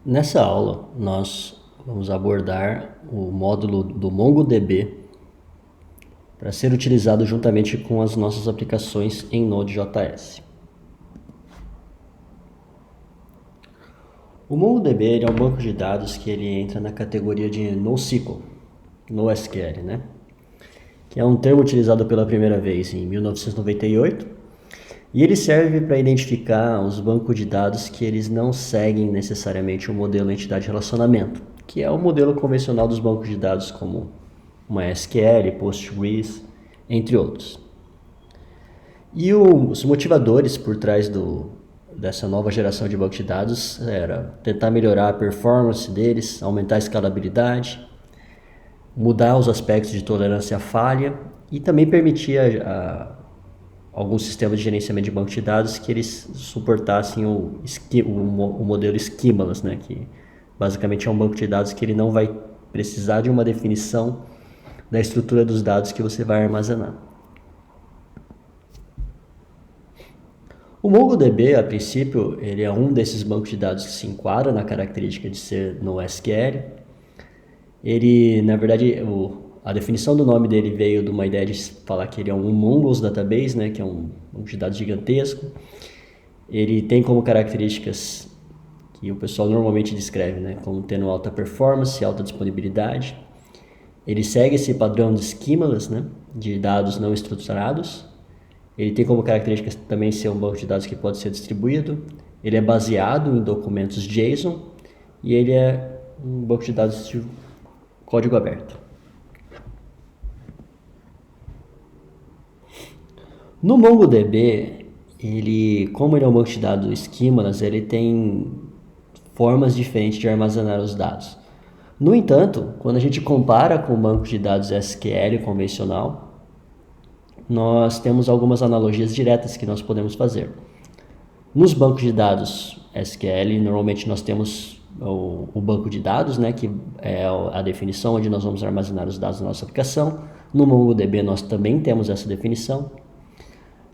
Nessa aula, nós vamos abordar o módulo do MongoDB para ser utilizado juntamente com as nossas aplicações em Node.js. O MongoDB ele é um banco de dados que ele entra na categoria de NoSQL, NoSQL, né? Que é um termo utilizado pela primeira vez em 1998 e ele serve para identificar os bancos de dados que eles não seguem necessariamente o modelo entidade-relacionamento, que é o modelo convencional dos bancos de dados como MySQL, Postgres, entre outros. E os motivadores por trás dessa nova geração de bancos de dados era tentar melhorar a performance deles, aumentar a escalabilidade, mudar os aspectos de tolerância à falha e também permitir alguns sistemas de gerenciamento de banco de dados que eles suportassem o modelo Schemalas, né, que basicamente é um banco de dados que ele não vai precisar de uma definição da estrutura dos dados que você vai armazenar. O MongoDB, a princípio, ele é um desses bancos de dados que se enquadra na característica de ser NoSQL. Ele, na verdade, a definição do nome dele veio de uma ideia de falar que ele é um Mongoose Database, né, que é um banco de dados gigantesco. Ele tem como características que o pessoal normalmente descreve, né, como tendo alta performance, alta disponibilidade. Ele segue esse padrão de schemas, né, de dados não estruturados. Ele tem como característica também ser um banco de dados que pode ser distribuído. Ele é baseado em documentos JSON e ele é um banco de dados de código aberto. No MongoDB, como ele é um banco de dados schemas, ele tem formas diferentes de armazenar os dados. No entanto, quando a gente compara com o banco de dados SQL convencional, nós temos algumas analogias diretas que nós podemos fazer. Nos bancos de dados SQL, normalmente nós temos o banco de dados, né, que é a definição onde nós vamos armazenar os dados da nossa aplicação. No MongoDB nós também temos essa definição.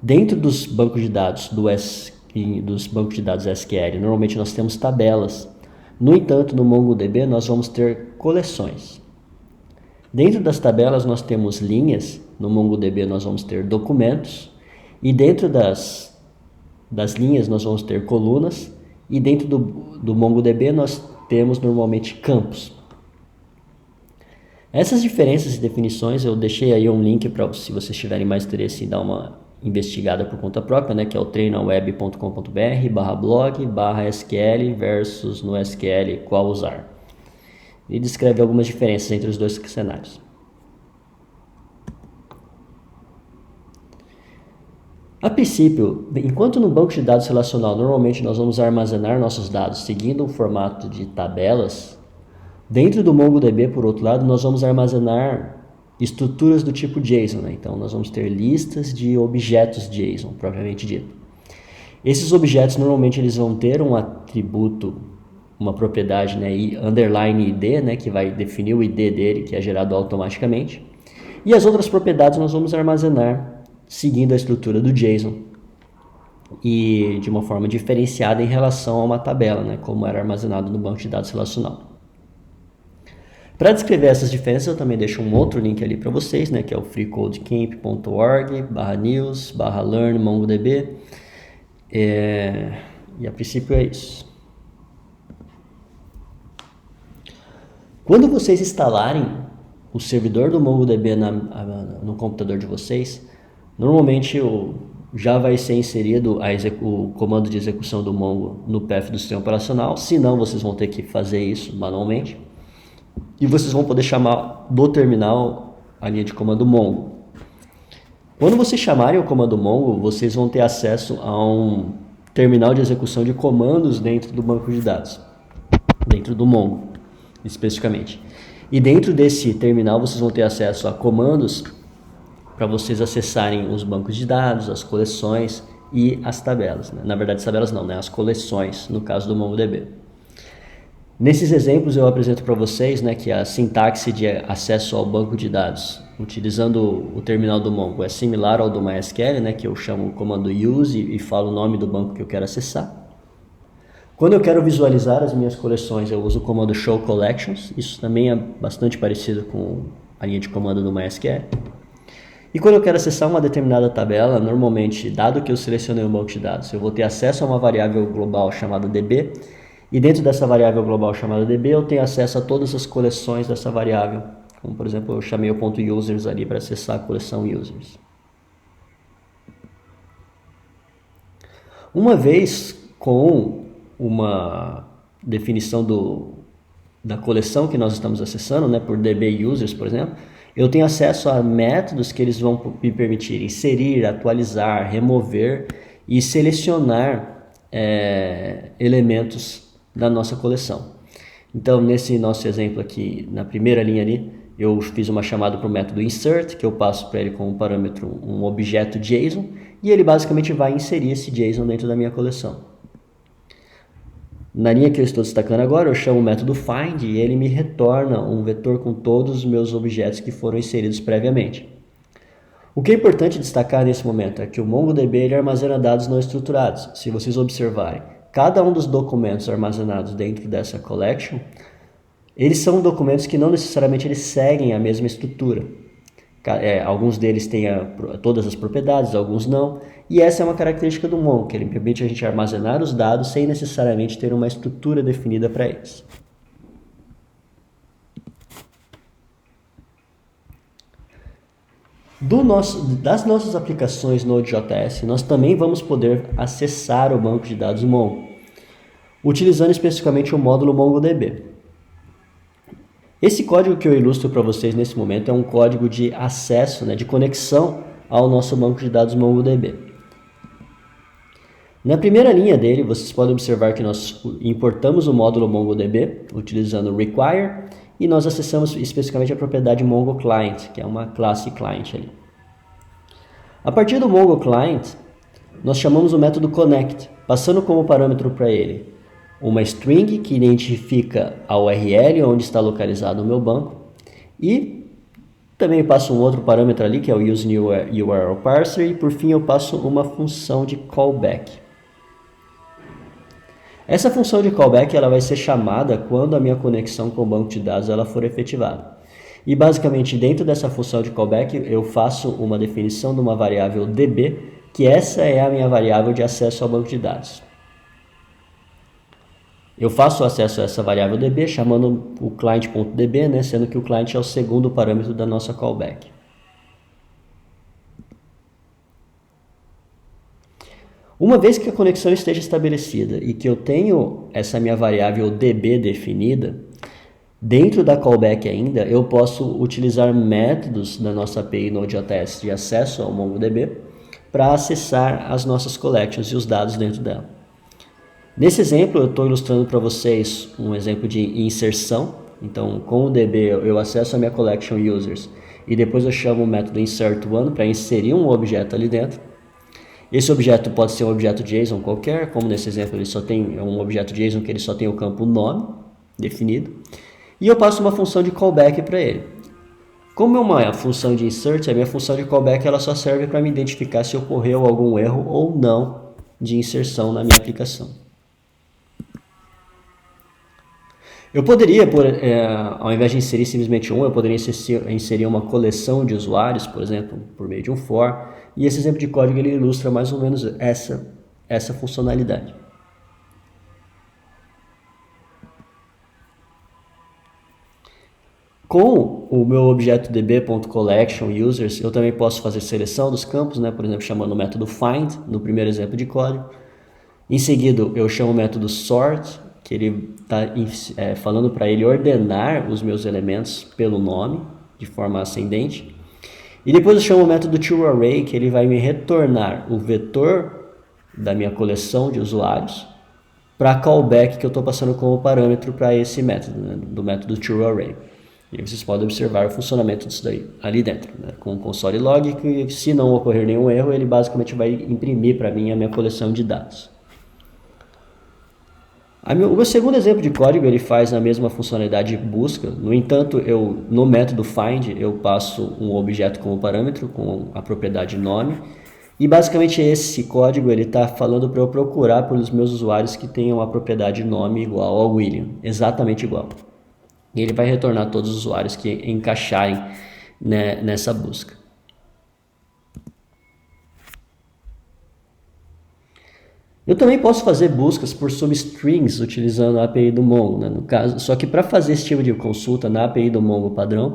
Dentro dos bancos de dados dos bancos de dados SQL, normalmente nós temos tabelas. No entanto, no MongoDB nós vamos ter coleções. Dentro das tabelas nós temos linhas, no MongoDB nós vamos ter documentos, e dentro das linhas nós vamos ter colunas, e dentro do MongoDB nós temos normalmente campos. Essas diferenças e definições eu deixei aí um link para se vocês tiverem mais interesse em dar uma investigada por conta própria, né, que é o treinaweb.com.br/blog/SQL versus no SQL qual usar. E descreve algumas diferenças entre os dois cenários. A princípio, enquanto no banco de dados relacional normalmente nós vamos armazenar nossos dados seguindo um formato de tabelas, dentro do MongoDB, por outro lado, nós vamos armazenar estruturas do tipo JSON, né? Então nós vamos ter listas de objetos JSON, propriamente dito. Esses objetos normalmente eles vão ter um atributo, uma propriedade, né, underline ID, né, que vai definir o ID dele, que é gerado automaticamente. E as outras propriedades nós vamos armazenar seguindo a estrutura do JSON e de uma forma diferenciada em relação a uma tabela, né, como era armazenado no banco de dados relacional. Para descrever essas diferenças, eu também deixo um outro link ali para vocês, né, que é o freecodecamp.org/news/learn-mongodb. E a princípio é isso. Quando vocês instalarem o servidor do MongoDB no computador de vocês, normalmente já vai ser inserido o comando de execução do Mongo no path do sistema operacional, senão vocês vão ter que fazer isso manualmente. E vocês vão poder chamar do terminal a linha de comando Mongo. Quando vocês chamarem o comando Mongo, vocês vão ter acesso a um terminal de execução de comandos dentro do banco de dados, dentro do Mongo especificamente. E dentro desse terminal vocês vão ter acesso a comandos para vocês acessarem os bancos de dados, as coleções e as tabelas, né? Na verdade, as tabelas não, né? As coleções, no caso do MongoDB. Nesses exemplos eu apresento para vocês, né, que a sintaxe de acesso ao banco de dados utilizando o terminal do Mongo é similar ao do MySQL, né, que eu chamo o comando use e falo o nome do banco que eu quero acessar. Quando eu quero visualizar as minhas coleções, eu uso o comando show collections. Isso também é bastante parecido com a linha de comando do MySQL. E quando eu quero acessar uma determinada tabela, normalmente, dado que eu selecionei um banco de dados, eu vou ter acesso a uma variável global chamada DB, e dentro dessa variável global chamada DB, eu tenho acesso a todas as coleções dessa variável. Como, por exemplo, eu chamei o ponto users ali para acessar a coleção users. Uma vez com uma definição da coleção que nós estamos acessando, né, por DB users, por exemplo, eu tenho acesso a métodos que eles vão me permitir inserir, atualizar, remover e selecionar elementos da nossa coleção. Então, nesse nosso exemplo aqui, na primeira linha ali, eu fiz uma chamada para o método insert, que eu passo para ele como parâmetro um objeto JSON, e ele basicamente vai inserir esse JSON dentro da minha coleção. Na linha que eu estou destacando agora, eu chamo o método find e ele me retorna um vetor com todos os meus objetos que foram inseridos previamente. O que é importante destacar nesse momento é que o MongoDB ele armazena dados não estruturados. Se vocês observarem, cada um dos documentos armazenados dentro dessa collection, eles são documentos que não necessariamente eles seguem a mesma estrutura. Alguns deles têm todas as propriedades, alguns não. E essa é uma característica do Mongo, que ele permite a gente armazenar os dados sem necessariamente ter uma estrutura definida para eles. Das nossas aplicações Node.js, nós também vamos poder acessar o banco de dados Mongo, utilizando especificamente o módulo MongoDB. Esse código que eu ilustro para vocês nesse momento é um código de acesso, de conexão ao nosso banco de dados MongoDB. Na primeira linha dele, vocês podem observar que nós importamos o módulo MongoDB utilizando o require e nós acessamos especificamente a propriedade MongoClient, que é uma classe client ali. A partir do MongoClient, nós chamamos o método connect, passando como parâmetro para ele uma string que identifica a URL onde está localizado o meu banco e também passo um outro parâmetro ali que é o useNewURL parser e por fim eu passo uma função de callback. Essa função de callback ela vai ser chamada quando a minha conexão com o banco de dados ela for efetivada. E basicamente dentro dessa função de callback eu faço uma definição de uma variável DB, que essa é a minha variável de acesso ao banco de dados. Eu faço acesso a essa variável DB chamando o client.db, sendo que o client é o segundo parâmetro da nossa callback. Uma vez que a conexão esteja estabelecida e que eu tenho essa minha variável DB definida, dentro da callback ainda eu posso utilizar métodos da nossa API Node.js de acesso ao MongoDB para acessar as nossas collections e os dados dentro dela. Nesse exemplo, eu estou ilustrando para vocês um exemplo de inserção. Então, com o DB, eu acesso a minha collection users e depois eu chamo o método insert_one para inserir um objeto ali dentro. Esse objeto pode ser um objeto JSON qualquer, como nesse exemplo ele só tem um objeto JSON que ele só tem o campo nome definido. E eu passo uma função de callback para ele. Como é uma função de insert, a minha função de callback ela só serve para me identificar se ocorreu algum erro ou não de inserção na minha aplicação. Eu poderia, ao invés de inserir simplesmente eu poderia inserir uma coleção de usuários, por exemplo, por meio de um for, e esse exemplo de código ele ilustra mais ou menos essa funcionalidade. Com o meu objeto db.collectionUsers, eu também posso fazer seleção dos campos, por exemplo, chamando o método find, no primeiro exemplo de código. Em seguida, eu chamo o método sort, que ele está falando para ele ordenar os meus elementos pelo nome, de forma ascendente. E depois eu chamo o método toArray, que ele vai me retornar o vetor da minha coleção de usuários para callback que eu estou passando como parâmetro para esse método, do método toArray. E vocês podem observar o funcionamento disso daí ali dentro, com o console log, que se não ocorrer nenhum erro, ele basicamente vai imprimir para mim a minha coleção de dados. O meu segundo exemplo de código ele faz a mesma funcionalidade de busca. No entanto, no método find eu passo um objeto como parâmetro com a propriedade nome E basicamente esse código ele está falando para eu procurar pelos meus usuários que tenham a propriedade nome igual ao William, exatamente igual. E ele vai retornar todos os usuários que encaixarem, né, nessa busca. Eu também posso fazer buscas por substrings utilizando a API do Mongo, né, no caso. Só que para fazer esse tipo de consulta na API do Mongo padrão,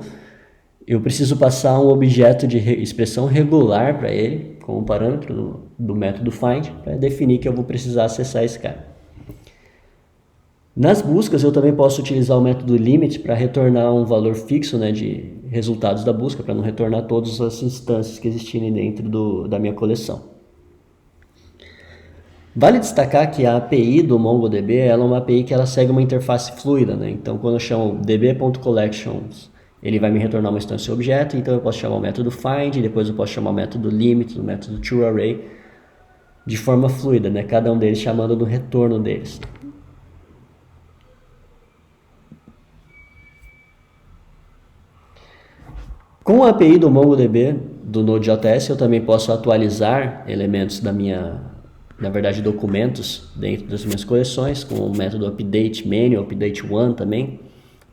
eu preciso passar um objeto de expressão regular para ele, como parâmetro do método find, para definir que eu vou precisar acessar esse cara. Nas buscas, eu também posso utilizar o método limit para retornar um valor fixo, né, de resultados da busca, para não retornar todas as instâncias que existirem dentro da minha coleção. Vale destacar que a API do MongoDB ela é uma API que ela segue uma interface fluida, né? Então, quando eu chamo db.collections, ele vai me retornar uma instância objeto, então eu posso chamar o método find, depois eu posso chamar o método limit, o método toArray, de forma fluida, né? Cada um deles chamando do retorno deles. Com a API do MongoDB, do Node.js, eu também posso atualizar elementos na verdade, documentos dentro das minhas coleções, com o método update menu, update one também.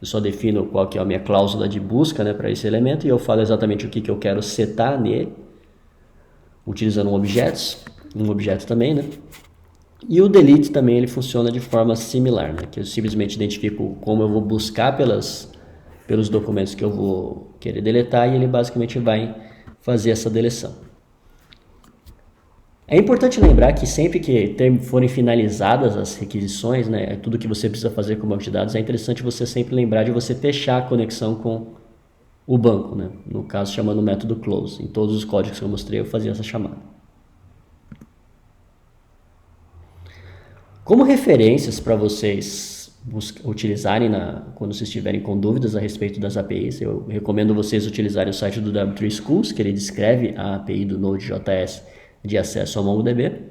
Eu só defino qual que é a minha cláusula de busca, né, para esse elemento e eu falo exatamente o que eu quero setar nele, utilizando um objeto também, né? E o delete também ele funciona de forma similar, né, que eu simplesmente identifico como eu vou buscar pelos documentos que eu vou querer deletar e ele basicamente vai fazer essa deleção. É importante lembrar que sempre que forem finalizadas as requisições, né, tudo que você precisa fazer com o banco de dados, é interessante você sempre lembrar de você fechar a conexão com o banco, né? No caso chamando o método close. Em todos os códigos que eu mostrei eu fazia essa chamada. Como referências para vocês utilizarem quando vocês estiverem com dúvidas a respeito das APIs, eu recomendo vocês utilizarem o site do W3 Schools, que ele descreve a API do Node.js de acesso ao MongoDB.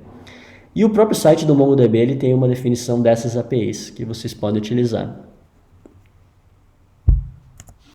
E o próprio site do MongoDB ele tem uma definição dessas APIs que vocês podem utilizar.